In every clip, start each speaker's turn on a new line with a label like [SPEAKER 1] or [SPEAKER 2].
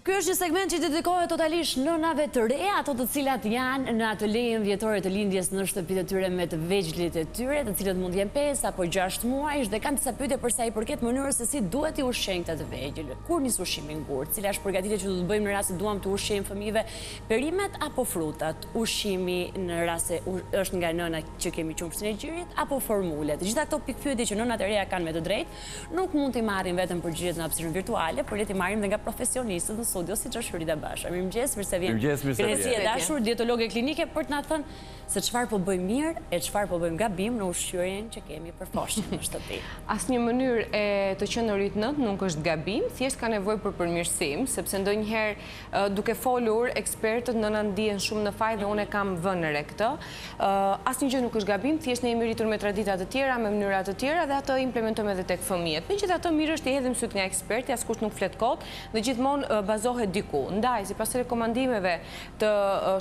[SPEAKER 1] Ky është një segment që dedikohet totalisht nënave të reja, ato të cilat janë në atë lejen vjetore të lindjes në shtëpitë e tyre me të vegjëlit e tyre, të cilët mund të jenë 5 apo 6 muajsh dhe kanë disa pyetje për sa i përket mënyrës se si duhet i ushqejnë këta të vegjël. Kur nis ushqimi ngurtë, cila është përgatitja që do të bëjmë në rast se duam të ushqejmë fëmijëve perimet apo frutat, ushqimi në rast se është nga nëna që kemi qumshtin e gjirit apo formule. Të gjitha këto pikpyetje që nënat e reja kanë me të drejtë, nuk mund t'i marrin vetëm përgjigjet në hapësirën virtuale, por le t'i marrim edhe nga profesionistët në studio si që Rita Basha. Mirëmëngjes, mirë se vjen. Kresi e dashur, dietologe klinike për të na thënë se çfarë po bëjmë mirë e çfarë po bëjmë gabim në ushqyerjen që kemi për foshën në shtëpi.
[SPEAKER 2] Asnjë mënyrë e të qenurit nët nuk është gabim, thjesht ka nevojë për përmirësim, sepse ndonjëherë duke folur ekspertët nëna ndihen shumë në faj dhe unë e kam vënë re këtë. Asnjë gjë nuk është gabim, thjesht ne jemi rritur me tradita të tjera, me mënyra të tjera dhe ato implementojmë edhe tek fëmijët. Megjithatë mirë është të hedhim syt nga eksperti, askush nuk flet kot dhe gjithmonë bazohet diku. Ndaj, sipas rekomandimeve të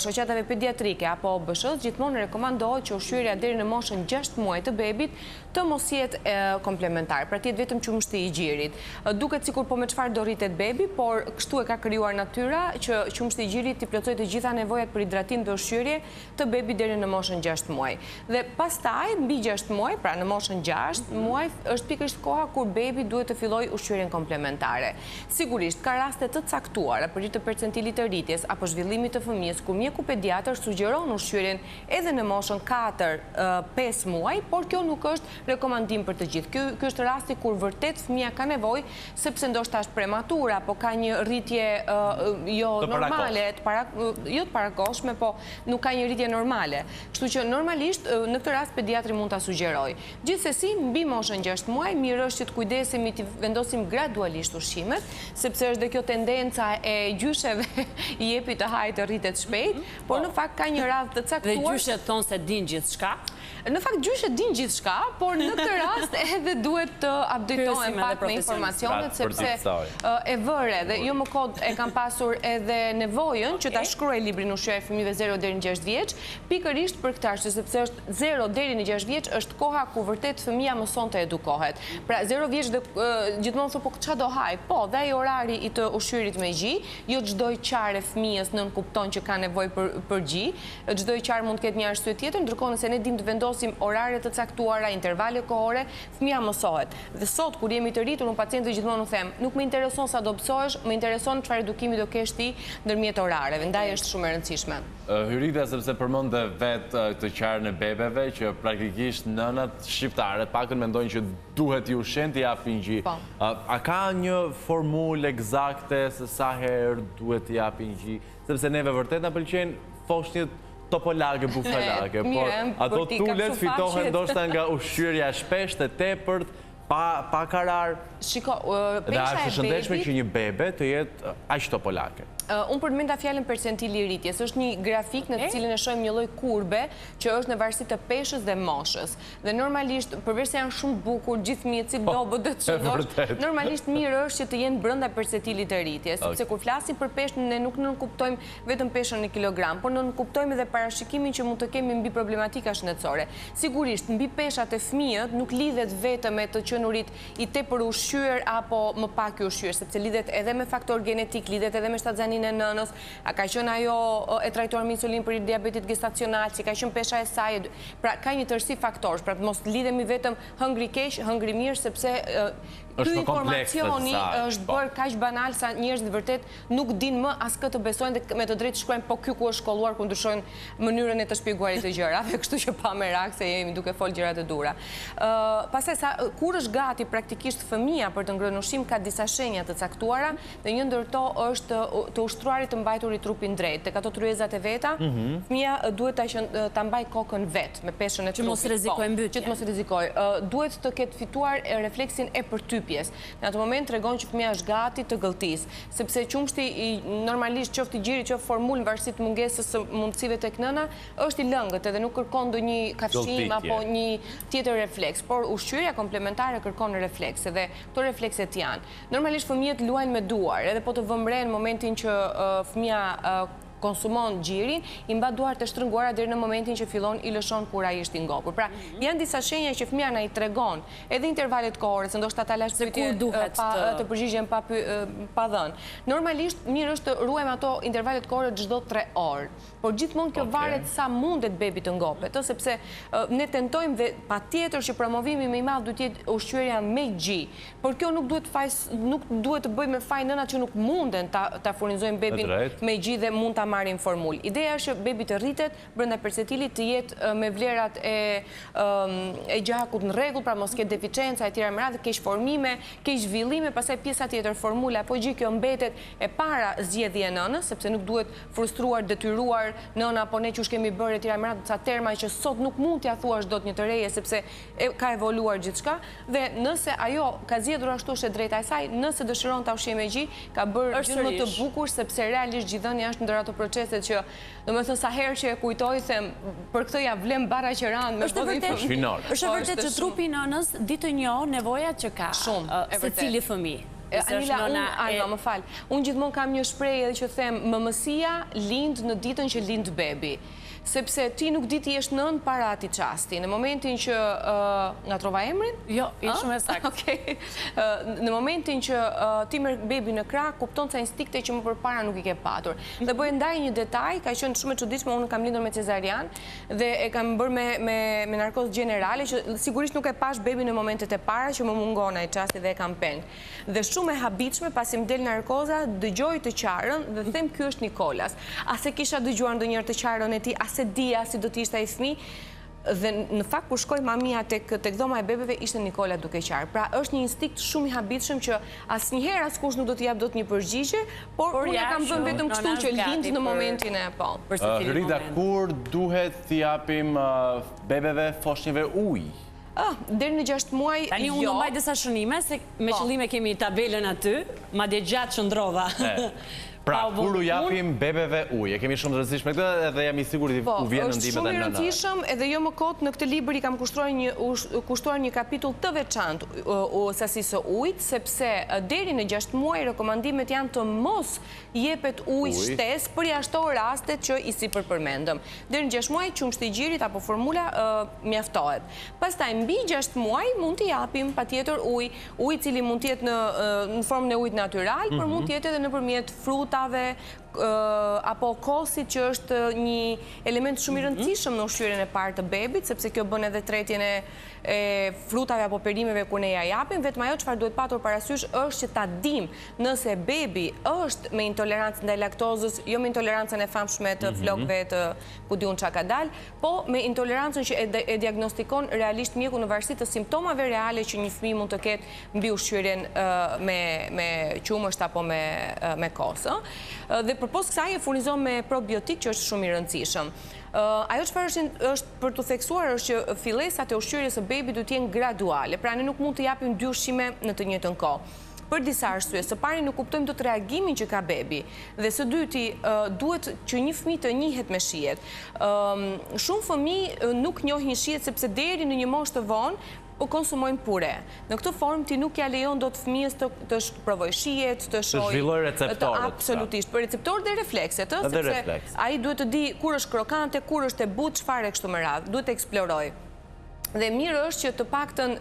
[SPEAKER 2] shoqatave pediatrike apo OBSH-s, gjithmonë rekomandohet që ushqyerja deri në moshën 6 muaj të bebit të mos jetë komplementar, pra të jetë vetëm qumshti i gjirit. Duket sikur po me çfarë do rritet bebi, por kështu e ka krijuar natyra që qumshti i gjirit t'i plotësojë të gjitha nevojat për hidratim dhe ushqyerje të bebit deri në moshën 6 muaj. Dhe pastaj mbi 6 muaj, pra në moshën 6 muaj është pikërisht koha kur bebi duhet të fillojë ushqyerjen komplementare. Sigurisht ka raste të caktuara për të percentilit të rritjes apo zhvillimit të fëmijës ku mjeku pediatër sugjeron ushqyerjen edhe në moshën 4-5 muaj, por kjo nuk është rekomandim për të gjithë. Ky është rasti kur vërtet fëmia ka nevojë, sepse ndoshta është prematur apo ka një rritje jo normale, jo të parakoshme, po nuk ka një rritje normale. Kështu që normalisht në këtë rast pediatri mund ta sugjerojë. Gjithsesi, mbi moshën 6 muaj mirë është që të kujdesemi të vendosim gradualisht ushqimet, sepse është dhe kjo tendenca e gjysheve i jepi të hajë të rritet shpejt, por në fakt ka një radhë të caktuar.
[SPEAKER 1] Dhe gjyshet thonë se din gjithçka.
[SPEAKER 2] Në fakt gjyshet din gjithçka, por në këtë rast edhe duhet të updatohen pak me informacionet sepse e vëre dhe jo më kod e kam pasur edhe nevojën që ta shkruaj librin ushqyerja e fëmijëve 0 deri në 6 vjeç, pikërisht për këtë arsye sepse është 0 deri në 6 vjeç është koha ku vërtet fëmia mëson të edukohet. Pra 0 vjeç dhe gjithmonë thonë po ç'a do haj? Po, dhe ai orari i të ushqyerit me gji, jo çdo qarë fëmijës nën kupton që ka nevojë për gji, çdo qarë mund të ketë një arsye tjetër, ndërkohë nëse ne dim të vendosim orare të caktuara, intervale kohore, fëmia mësohet. Dhe sot kur jemi të rritur, unë pacientëve gjithmonë u them, nuk më intereson sa do mësohesh, më intereson çfarë edukimi do kesh ti ndërmjet orareve, ndaj është shumë e rëndësishme.
[SPEAKER 3] Hyrita, sepse përmendë vetë këtë qarën e bebeve që praktikisht nënat shqiptare pakën mendojnë që duhet i ushqen t'i japin gji. A ka një formulë eksakte se sa herë duhet t'i japin gji? Sepse neve vërtet na pëlqejnë foshnjët topolake, bufalake, por ato tulet fitohen ndoshta nga ushqyerja shpesht e tepërt, pa karar.
[SPEAKER 2] Shiko,
[SPEAKER 3] dhe është shëndetshme që një bebe të jetë aq topolake.
[SPEAKER 2] Unë përmenda fjalën percentili i rritjes. Është një grafik në të cilin e shohim një lloj kurbe që është në varësi të peshës dhe moshës. Dhe normalisht, përveç se janë shumë të bukur, gjithë fëmijët si dobët do të shëndosh, normalisht mirë është që të jenë brenda percentilit të rritjes, sepse kur flasim për peshën ne nuk nënkuptojmë vetëm peshën në kilogram, por nënkuptojmë edhe parashikimin që mund të kemi mbi problematika shëndetësore. Sigurisht, mbi peshat e fëmijët nuk lidhet vetëm me të qenurit i tepër ushqyer apo më pak i ushqyer, sepse lidhet edhe me faktor genetik, lidhet edhe me shtatzanin e nënës, a ka qenë ajo e trajtuar me insulin për diabetit gestacional, si ka qenë pesha e saj, pra ka një tërësi faktorësh, pra të mos lidhemi vetëm hëngri keq, hëngri mirë, sepse ky informacioni është bërë kaq banal sa njerëzit vërtet nuk dinë më as këtë besojnë dhe me të drejtë shkruajnë po ky ku është shkolluar ku ndryshojnë mënyrën e të shpjeguarit të gjërave, kështu që pa merak se jemi duke fol gjëra të dhura. Pastaj kur është gati praktikisht fëmia për të ngrënë ushqim ka disa shenja të caktuara dhe një ndër to është të ushtruarit të mbajtur i trupin drejt. Tek ato tryezat e veta, fëmia duhet ta mbaj kokën vet me peshën e trupit.
[SPEAKER 1] Që mos rrezikojë mbytjen.
[SPEAKER 2] Që të mos rrezikojë. Duhet të ketë fituar refleksin e përtypjes. Në atë moment tregon që fëmia është gati të gëlltisë, sepse qumshti normalisht qoftë i gjirit, qoftë formulë në varësi të mungesës së mundësive tek nëna, është i lëngët edhe nuk kërkon ndonjë kafshim apo një tjetër refleks, por ushqyerja komplementare kërkon reflekse dhe këto reflekset janë. Normalisht fëmijët luajnë me duar, edhe po të vëmrejnë momentin që fëmia konsumon gjirin, i mba duart të shtrënguara deri në momentin që fillon i lëshon kur ai është i ngopur. Pra, janë disa shenja që fëmia na i tregon, edhe intervalet kohore, se ndoshta ta lash pyetje të përgjigjen pa dhënë. Normalisht mirë është të ruajmë ato intervalet kohore çdo 3 orë, por gjithmonë kjo varet sa mundet bebi të ngopet, sepse ne tentojmë dhe patjetër që promovimi më i madh duhet të jetë ushqyerja me gji, por kjo nuk duhet të bëjmë me faj nënat që nuk munden ta furnizojmë bebin me gji dhe mund ta marrin formul. Ideja është që bebi të rritet brenda percentilit, të jetë me vlerat e gjakut në rregull, pra mos ketë deficienca e tjera me radhë, keq formime, keq zhvillime, pastaj pjesa tjetër formula apo gji, kjo mbetet e para zgjedhje e nënës, sepse nuk duhet frustruar, detyruar nëna, po ne që kemi bërë e tjera me radhë ca terma që sot nuk mund t'ja thuash dot një të reje sepse ka evoluar gjithçka, dhe nëse ajo ka zgjedhur ashtu është e drejta e saj, nëse dëshiron ta ushqejë me gji, ka bërë gjë më të bukur, sepse realisht gjithënia është ndër ato proceset që, domethënë, sa herë që e kujtoj them për këtë ja vlem barra që ran me vëllin fëmijë.
[SPEAKER 1] Është vërtet që trupi i nënës di të njohë nevojat që ka secili fëmijë.
[SPEAKER 2] Anna, më fal. Unë gjithmonë kam një shprehje që them, mëmësia lind në ditën që lind bebi. Sepse ti nuk di ti jesh nën para atij çasti. Në momentin që ngatrova emrin?
[SPEAKER 1] Jo, ishte shumë saktë.
[SPEAKER 2] Okej. Në momentin që ti merr bebin në krah, kupton ca instikte që më përpara nuk i ke patur. Dhe bëj ndaj një detaj, ka qenë shumë e çuditshme, unë kam lindur me cezarian dhe e kam bërë me narkozë gjenerale, që sigurisht nuk e pash bebin në momentet e para që më mungon ai çasti dhe e kam peng. Dhe shumë e habitshme, pasi më del narkoza, dëgjoj të qarën dhe them ky është Nikolas. A se kisha dëgjuar ndonjëherë të qarën e tij, se dia si do t'ishte ai fëmijë, dhe në fakt kur shkoi mamia tek dhoma e bebeve ishte Nikola duke qarë. Pra është një instinkt shumë i habitshëm që asnjëherë askush nuk do t'i jap dot një përgjigje, por unë kam vënë vetëm kështu që lind në momentin e
[SPEAKER 3] Rita, kur duhet t'i japim bebeve foshnjeve ujë?
[SPEAKER 2] Deri në 6 muaj, jo.
[SPEAKER 1] Tani unë mbaj disa shënime, se me qëllime kemi tabelën aty, madje gjatë qëndrova.
[SPEAKER 3] Pra, kur u japim bebeve ujë, e kemi shumë të rëndësishme këtë edhe jam i sigurt u vjen në ndihmë
[SPEAKER 2] është shumë i rëndësishëm, edhe jo më kot në këtë libër i kam kushtuar një kapitull të veçantë sasisë së ujit, sepse deri në 6 muaj rekomandimet janë të mos jepet ujë shtesë për jashtë rastet që i sipërpërmendëm. Deri në 6 muaj qumshti i gjirit apo formula mjaftohet. Pastaj mbi 6 muaj mund t'i japim patjetër ujë i cili mund të jetë në formën e ujit natyral, por mund të jetë edhe nëpërmjet frutave apo kosit, që është një element shumë i rëndësishëm në ushqyerjen e parë të bebit, sepse kjo bën edhe tretjen e frutave apo perimeve kur ne ja japim. Vetëm ajo çfarë duhet patur parasysh është që ta dim nëse bebi është me intolerancë ndaj laktozës, jo me intolerancën e famshme të flokëve të ku diun çka ka dal, po me intolerancën që e diagnostikon realisht mjeku në varësi të simptomave reale që një fëmijë mund të ketë mbi ushqyerjen me qumësht apo me kosë. Dhe përpos kësaj e furnizon me probiotik që është shumë i rëndësishëm. Ajo çfarë është për të theksuar është që fillesat e ushqyerjes së bebit duhet të jenë graduale, pra ne nuk mund të japim 2 ushqime në të njëjtën kohë. Për disa arsye, së pari nuk kuptojmë dot reagimin që ka bebi, dhe së dyti duhet që një fëmijë të njihet me shijet. Shumë fëmijë nuk njohin shijet sepse deri në një moshë të vonë po konsumojnë pure. Në këtë formë ti nuk ja lejon dot fëmijës të provoj shijet, të shojë,
[SPEAKER 3] të zhvilloj receptorët.
[SPEAKER 2] Absolutisht, për receptorët dhe reflekset, sepse ai duhet të di kur është krokante, kur është e butë, çfarë kështu me radhë, duhet të eksplorojë. Dhe mirë është që të paktën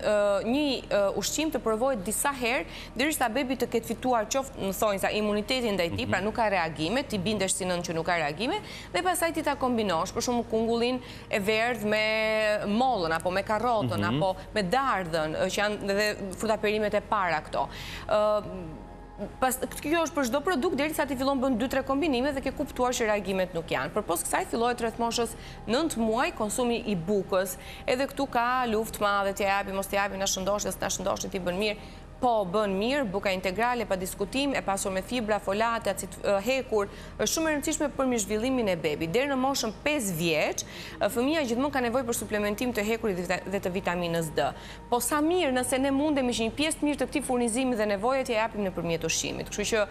[SPEAKER 2] një ushqim të provohet disa herë, derisa bebi të ketë fituar qoftë në thonjza imunitetin ndaj tij, pra nuk ka reagime, ti bindesh si nën që nuk ka reagime, dhe pastaj ti ta kombinosh, për shembull kungullin e verdhë me mollën apo me karrotën apo me dardhën, që janë edhe fruta perimet e para këto. Kjo është për çdo produkt derisa ti fillon bën 2-3 kombinime dhe ke kuptuar që reagimet nuk janë. Përpos kësaj fillohet rreth moshës 9 muaj konsumi i bukës. Edhe këtu ka luftë madhe, t'ja japim mos t'ja japim, na shëndoshin ti bën mirë. Po, bën mirë, buka integrale, pa diskutim, e pasur me fibra, folate, acid hekur, është shumë e rëndësishme për mirëzhvillimin e bebit. Deri në moshën 5 vjeç, fëmia gjithmonë ka nevojë për suplementim të hekurit dhe të vitaminës D. Po sa mirë nëse ne mundemi që një pjesë të mirë të këtij furnizimi dhe nevojat ja japim nëpërmjet ushqimit. Kështu që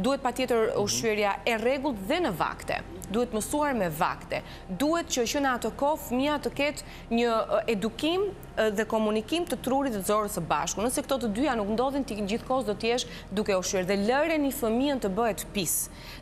[SPEAKER 2] duhet patjetër ushqyerja e rregullt dhe në vakte. Duhet mësuar me vakte. Duhet që në ato kohë fëmia të ketë një edukim dhe komunikim të trurit dhe të zorës së bashku. Nëse këto të dyja nuk ndodhin, ti gjithkohës do t'jesh duke ushqyer dhe lëre një fëmijën të bëhet pis.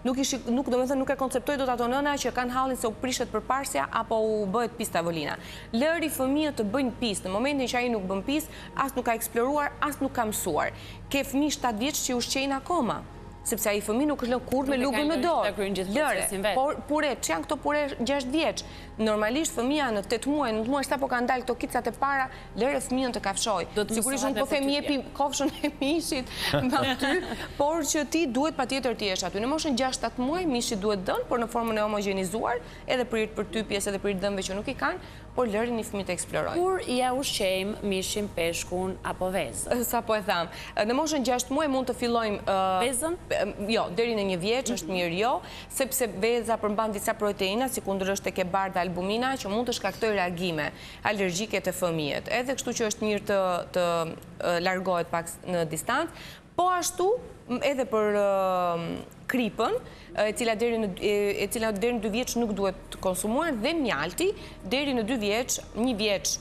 [SPEAKER 2] Nuk e konceptoj dot ato nëna që kanë hallin se u prishet përparsja apo u bëhet pis tavolina. Lëri fëmijët të bëjnë pis. Në momentin që ai nuk bën pis, as nuk ka eksploruar, as nuk ka mësuar. Ke fëmijë 7 vjeç që ushqejnë akoma. Sepse ai fëmijë nuk është lënë kurrë me lugën në dorë. Lëre, por pure, që janë këto pure 6 vjeç? Normalisht fëmija në 8 muaj, 9 muaj, po kanë dalë këto kicat e para, lëre fëmijën të kafshoj. Sigurisht unë po themi jepi kofshën e mishit me aty, por që ti duhet patjetër të jesh aty. Në moshën 6-7 muaj mishi duhet dënë, por në formën e homogenizuar, edhe për përtypjes, edhe për dëmve që nuk i kanë, por lëri një fëmijë të eksplorojë.
[SPEAKER 1] Kur ja ushqejmë mishin, peshkun apo vezën?
[SPEAKER 2] Sa po e thamë. Në moshën 6 muaj mund të fillojmë
[SPEAKER 1] vezën?
[SPEAKER 2] Jo, deri në 1 vjeç është mirë jo, sepse veza përmban disa proteina, si kundërshtë tek e bardha albumina, që mund të shkaktojë reagime alergjike të fëmijët. Edhe kështu që është mirë të largohet pak në distancë, po ashtu edhe për kripën, e cila deri në 2 vjeç nuk duhet konsumuar, dhe mjalti deri në 2 vjeç, 1 vjeç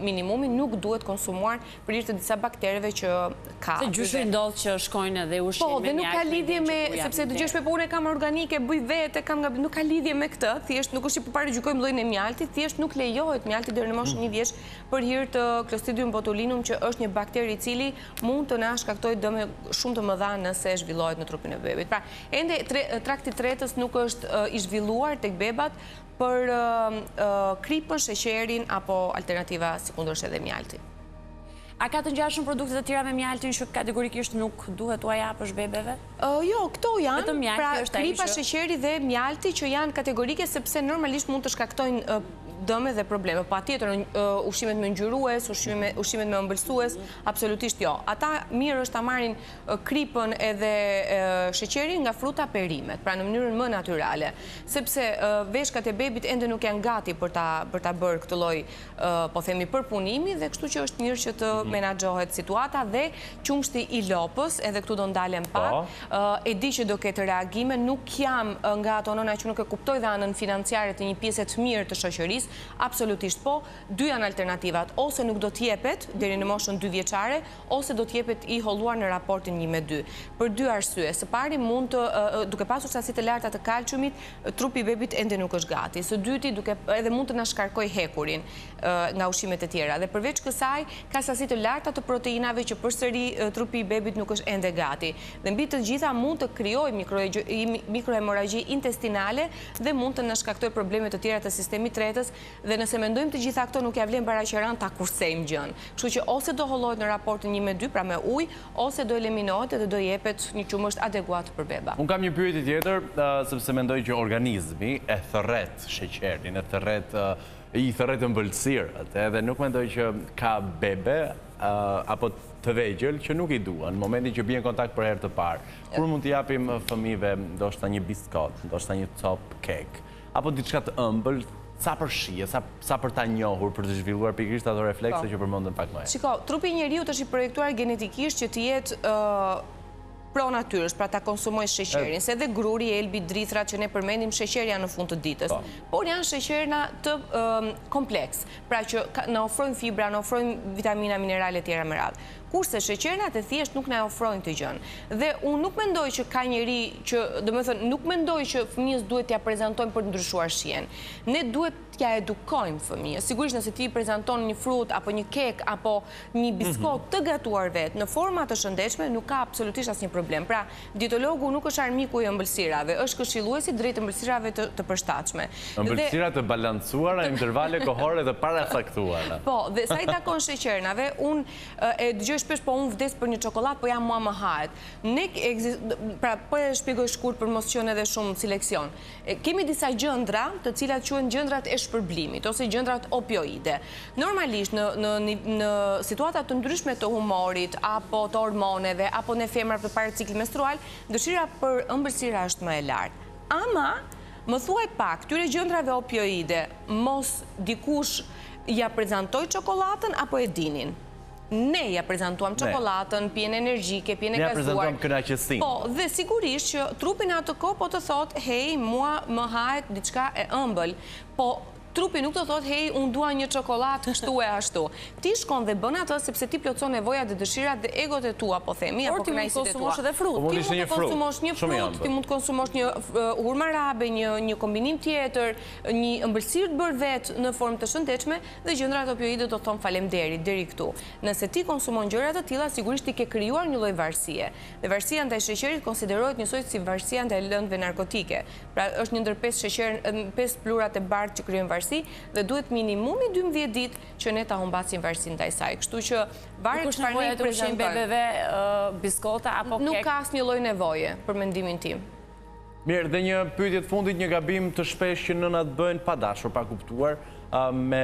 [SPEAKER 2] minimumi nuk duhet konsumuar për hir të disa baktereve që ka.
[SPEAKER 1] Se gjyshi ndodh që shkojnë edhe ushqim me mjaltë.
[SPEAKER 2] Po, dhe nuk ka lidhje me, sepse dëgjosh me unë kam organike, bëj vete, nuk ka lidhje me këtë, thjesht nuk është që përparëgjykojmë llojin e mjaltit, thjesht nuk lejohet mjalti deri në moshën 1 vjeç për hir të Clostridium botulinum, që është një bakteri i cili mund të na shkaktojë dëme shumë të mëdha nëse zhvillohet në trupin e bebit. Pra, ende trakti i tretës nuk është i zhvilluar tek bebat për kripën, sheqerin apo alternativa si kundërshtë edhe mjalti.
[SPEAKER 1] A ka të ngjashëm produkte të tjera me mjaltin që kategorikisht nuk duhet t'u japësh bebeve?
[SPEAKER 2] Jo, këto janë,
[SPEAKER 1] Vetëm mjalti
[SPEAKER 2] pra
[SPEAKER 1] është ai
[SPEAKER 2] kripa, sheqeri dhe mjalti që janë kategorike sepse normalisht mund të shkaktojnë dëme dhe probleme. Patjetër ushqimet me ngjyrues, ushqimet me ëmbëlsues, absolutisht jo. Ata mirë është ta marrin kripën edhe sheqerin nga fruta perimet, pra në mënyrën më natyrale, sepse veshkat e bebit ende nuk janë gati për ta bërë këtë lloj, po themi, përpunimi, dhe kështu që është mirë që të menaxhohet situata. Dhe qumshti i lopës, edhe këtu do ndalem pak, e di që do ketë reagime, nuk jam nga ato nëna që nuk e kuptoj dhe anën financiare të një pjese të mirë të shoqërisë. Absolutisht po, dy janë alternativat, ose nuk do t'jepet deri në moshën 2 vjeçare, ose do t'jepet i holluar në raportin 1-2. Për 2 arsye. Së pari, mund të, duke pasur sasi të larta të kalciumit, trupi i bebit ende nuk është gati. Së dyti, edhe mund të na shkarkoj hekurin nga ushqimet e tjera. Dhe përveç kësaj, ka sasi të larta të proteinave që përsëri trupi i bebit nuk është ende gati. Dhe mbi të gjitha mund të krijojë mikrohemorragji intestinale dhe mund të na shkaktojë probleme të tjera të sistemit tretës. Dhe nëse mendojmë të gjitha këto, nuk ja vlen paraqeran ta kursejmë gjën. Kështu që ose do hollohet në raportin 1-2, pra me ujë, ose do eliminohet dhe do jepet një qumësht adekuat për beba.
[SPEAKER 3] Unë kam një pyetje tjetër, sepse mendoj që organizmi e thërret sheqerin, i thërret ëmbëlsirët, edhe nuk mendoj që ka bebe apo të vegjël që nuk i duan, në momentin që bie në kontakt për herë të parë. Kur mund t'i japim fëmijëve ndoshta një biskot, ndoshta një cop kek, apo diçka të ëmbël, sa për shije, sa për ta njohur, për të zhvilluar pikërisht ato reflekse që përmendëm pak më herët.
[SPEAKER 2] Shiko, trupi i njeriut është i projektuar genetikisht që të jetë pro natyrës, pra ta konsumoj sheqerin, se dhe gruri, elbi, drithrat që ne përmendim, sheqer janë në fund të ditës. Por janë sheqerna të kompleks, pra që na ofrojnë fibra, na ofrojnë vitamina, minerale tjera me radhë. Kurse sheqernat e thjesht nuk na ofrojnë të gjën. Dhe unë nuk mendoj që ka njeri që, domethënë, nuk mendoj që fëmijës duhet t'ja prezantojmë për të ndryshuar shijen. Ne duhet t'ja edukojmë fëmijës. Sigurisht nëse ti prezanton një frut apo një kek apo një biskot të gatuar vetë në forma të shëndetshme, nuk ka absolutisht asnjë problem. Pra, dietologu nuk është armiku i ëmbëlsirave, është këshilluesi drejt ëmbëlsirave të përshtatshme.
[SPEAKER 3] Ëmbëlsira të balancuara, intervale kohore të paracaktuara.
[SPEAKER 2] Po, dhe sa i takon sheqernave, unë e dëgjoj shpesh, po unë vdes për një çokoladë, po jam mua më hahet. Pra, po e shpjegoj shkurt për mos qenë edhe shumë si leksion. Kemi disa gjëndra, të cilat quhen gjëndrat e shpërblimit ose gjëndrat opioide. Normalisht në situata të ndryshme të humorit apo të hormoneve apo në femra përpara ciklit menstrual, dëshira për ëmbëlsira është më e lartë. Ama më thuaj pak, këtyre gjëndrave opioide, mos dikush ja prezantoj çokoladën apo e dinin? Ne ja prezentuam çokoladën, pjenë energjike, pjenë gazuar.
[SPEAKER 3] Ne ja prezentuam kënaqësinë.
[SPEAKER 2] Po, dhe sigurisht që trupi në atë kohë po të thotë, hej, mua më hahet diçka e ëmbël, po trupi nuk të thotë, hej, unë dua një çokoladë kështu e ashtu. Ti shkon dhe bën atë sepse ti plotson nevojat dhe dëshirat dhe egot e tua, po themi, apo kënaqësitë e tua.
[SPEAKER 1] Por ti mund të konsumosh edhe frut.
[SPEAKER 2] Ti mund të konsumosh një frut, ti mund të konsumosh një hurmë arabe, një kombinim tjetër, një ëmbëlsirë të bërë vetë në formë të shëndetshme dhe gjëndrat opioide do të thonë faleminderit deri këtu. Nëse ti konsumon gjëra të tilla, sigurisht ti ke krijuar një lloj varësie. Dhe varësia ndaj sheqerit konsiderohet njësoj si varësia ndaj lëndëve narkotike. Pra është një ndër 5 pluhurat e bardhë që krijojnë varësi dhe duhet minimumi 12 ditë që ne ta humbasim varësinë ndaj saj. Kështu që varet çfarë ne prezantojmë
[SPEAKER 1] bebeve biskota apo kek.
[SPEAKER 2] Nuk ka asnjë lloj nevoje për mendimin tim.
[SPEAKER 3] Mirë, dhe një pyetje të fundit, një gabim të shpesh që nënat bëjnë pa dashur, pa kuptuar, me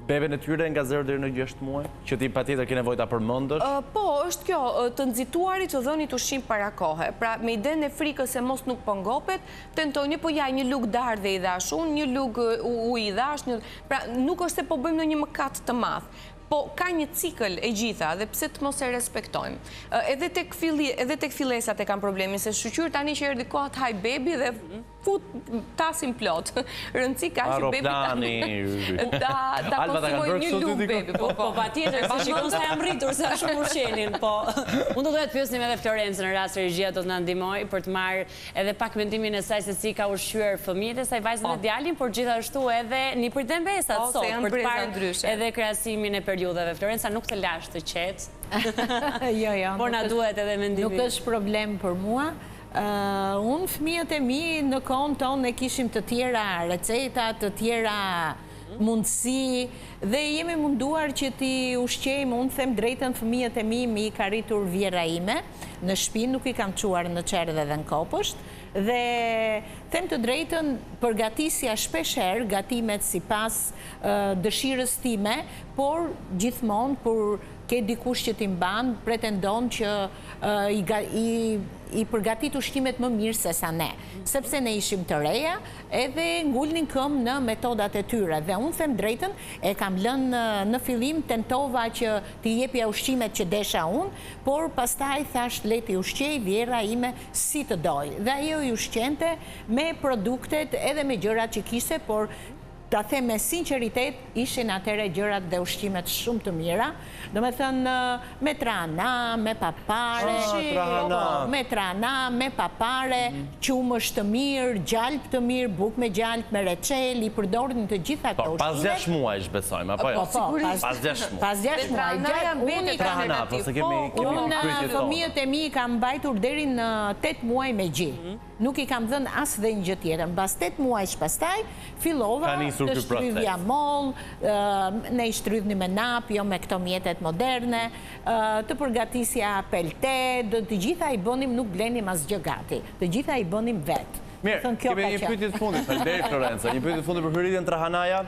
[SPEAKER 3] beben e tyre nga 0 deri në 6 muaj, që ti patjetër ke nevojë ta përmendësh?
[SPEAKER 2] Po, është kjo, të nxituarit të dhënit ushqim para kohe. Pra, me idenë e frikës se mos nuk po ngopet, tentojnë po ja një lugë dardhe i dash unë, një lugë ujë i dash, pra nuk është se po bëjmë në një mëkat të madh. Po ka një cikël e gjitha dhe pse të mos e respektojmë. Edhe tek fillesat e kanë problemin, se shoqyr tani që erdhi koha të haj bebi dhe tasim plot. Rëndësi ka që bebi ta konsumojë një lugë bebi.
[SPEAKER 1] Po patjetër, se shikon sa jam rritur, sa shumë ushqenin. Po unë do të pyesnim edhe Florencën në rast se regjia do të na ndihmojë për të marrë edhe pak mendimin e saj se si ka ushqyer fëmijët e saj, vajzën e djalin, por gjithashtu edhe një për dembesat sot për të parë edhe krahasimin e periudhave. Florenca nuk të lash të qetë.
[SPEAKER 4] Jo.
[SPEAKER 1] Por na duhet edhe mendimi.
[SPEAKER 4] Nuk është problem për mua. Unë fëmijët e mi në kohën tonë ne kishim të tjera receta, të tjera mundësi dhe jemi munduar që ti ushqejmë, unë them drejtën fëmijët e mi ka rritur vjera ime, në shtëpi nuk i kam çuar në çerdhe dhe në kopësht, dhe them të drejtën përgatisja shpesher, gatimet sipas dëshirës time, por gjithmonë por ke dikush që t'i mban, pretendon që i përgatit ushqimet më mirë se sa ne. Sepse ne ishim të reja, edhe ngulnin këmbë në metodat e tyre. Dhe unë them drejtën, e kam lënë në fillim, tentova që t'i jepja ushqimet që desha unë, por pastaj thash leti ushqej vjera ime si të doj. Dhe ajo i ushqente me produktet edhe me gjërat që kishte, por ta them me sinceritet, ishin atëre gjërat dhe ushqimet shumë të mira. Do me thënë me trana, me papare, me papare, qumësh të mirë, gjalp të mirë, buk me gjalp, me recel, i përdorin të gjitha këto ushqime.
[SPEAKER 3] Pas 6 muaj besojmë, apo jo? Pas 6 muaj.
[SPEAKER 4] Pas 6 muaj. Unë fëmijët e mi kam mbajtur deri në 8 muaj me gjithë. Nuk i kam dhënë as dhe një gjë tjetër. Mbas 8 muaj pastaj fillova të shtrydhja moll, ne i shtrydhni me nap, jo me këto mjetet moderne, të përgatisja pelte, të gjitha i bënim, nuk blenim asgjë gati. Të gjitha i bënim vetë.
[SPEAKER 3] Mirë, kemi një pyetje të fundit, faleminderit Florenca, një pyetje të fundit për hyrjen Trahanaja,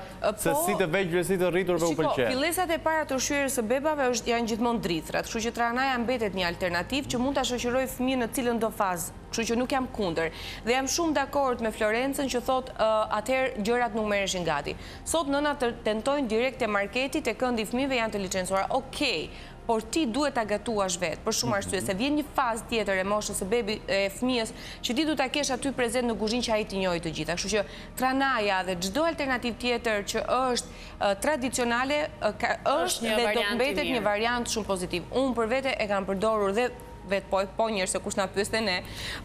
[SPEAKER 3] se si të vegjël, si të rriturve u pëlqen.
[SPEAKER 2] Fillesat e para të ushqyerjes së bebave janë gjithmonë drithrat, kështu që Trahanaja mbetet një alternativë që mund ta shoqëroj fëmijën në cilën do fazë. Kështu që nuk jam kundër. Dhe jam shumë dakord me Florencën që thot atëherë gjërat nuk merreshin gati. Sot nënat tentojnë direkt te marketi, te këndi i fëmijëve janë të licencuara. Okej. Por ti duhet ta gatuash vetë, për shumë arsye, se vjen një fazë tjetër e moshës së fëmijës që ti duhet ta kesh aty prezent në kuzhinë që ai t'i njohë të gjitha. Kështu që Trahanaja dhe çdo alternativë tjetër që është tradicionale është dhe do të mbetet një variant shumë pozitiv. Unë për vete e kam përdorur dhe vetë po njërë se kush na pyeste ne,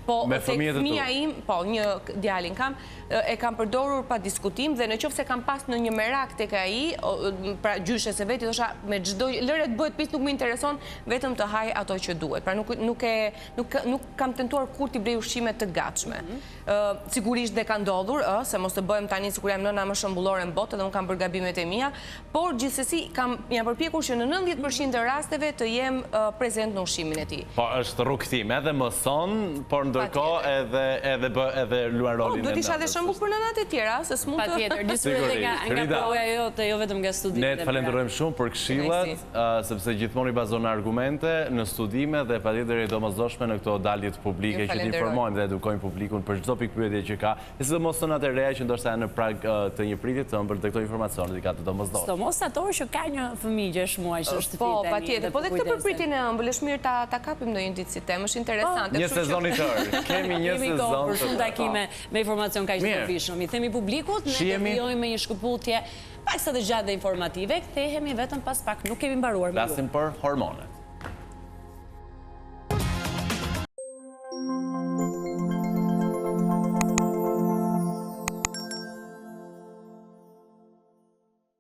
[SPEAKER 2] po fëmija im, po një djalin kam, e kam përdorur pa diskutim dhe në qoftë se kam pas në një merak tek ai, pra gjyshe se veti thosha me çdo lëre të bëhet pis nuk më intereson, vetëm të haj ato që duhet. Pra nuk kam tentuar kur t'i blej ushqime të gatshme. Sigurisht dhe ka ndodhur, se mos të bëhem tani sikur jam nëna më shëmbullore në botë dhe unë kam bërë gabimet e mia, por gjithsesi jam përpjekur që në 90% të rasteve të jem prezent në ushqimin e tij.
[SPEAKER 3] Është rrugëtim, edhe mëson, por ndërkohë edhe luan rolin e
[SPEAKER 2] nënës. Do t'isha dhe shembull për nënat e tjera, se s'mund të...
[SPEAKER 1] Patjetër, disuhet nga proja jote, jo vetëm nga studimet.
[SPEAKER 3] Ne të falenderojmë shumë për këshillat, sepse gjithmonë i bazon në argumente, në studime dhe patjetër i domosdoshme në këto daljet publike që të informojmë dhe edukojmë publikun për çdo pikpyetje që ka, e sidomos nënat e reja që ndoshta janë në prag të një pritje të ëmbël dhe këto informacione i ka të domosdoshme.
[SPEAKER 1] Sidomos ato që ka një fëmijë 6 muaj që është
[SPEAKER 2] Po, patjetër, po dhe këtë përpritjen e ëmbël është mirë ta kapim ndonjë ditë si temë, është interesante.
[SPEAKER 3] Një sezon i tërë. Kemi një
[SPEAKER 1] Kemi kohë
[SPEAKER 3] sezon
[SPEAKER 1] për shumë takime me informacion kaq të dobishëm. I themi publikut, ne do vijojmë me një shkëputje pak sa të gjatë dhe informative, kthehemi vetëm pas pak, nuk kemi mbaruar me ju.
[SPEAKER 3] Flasim për hormonet.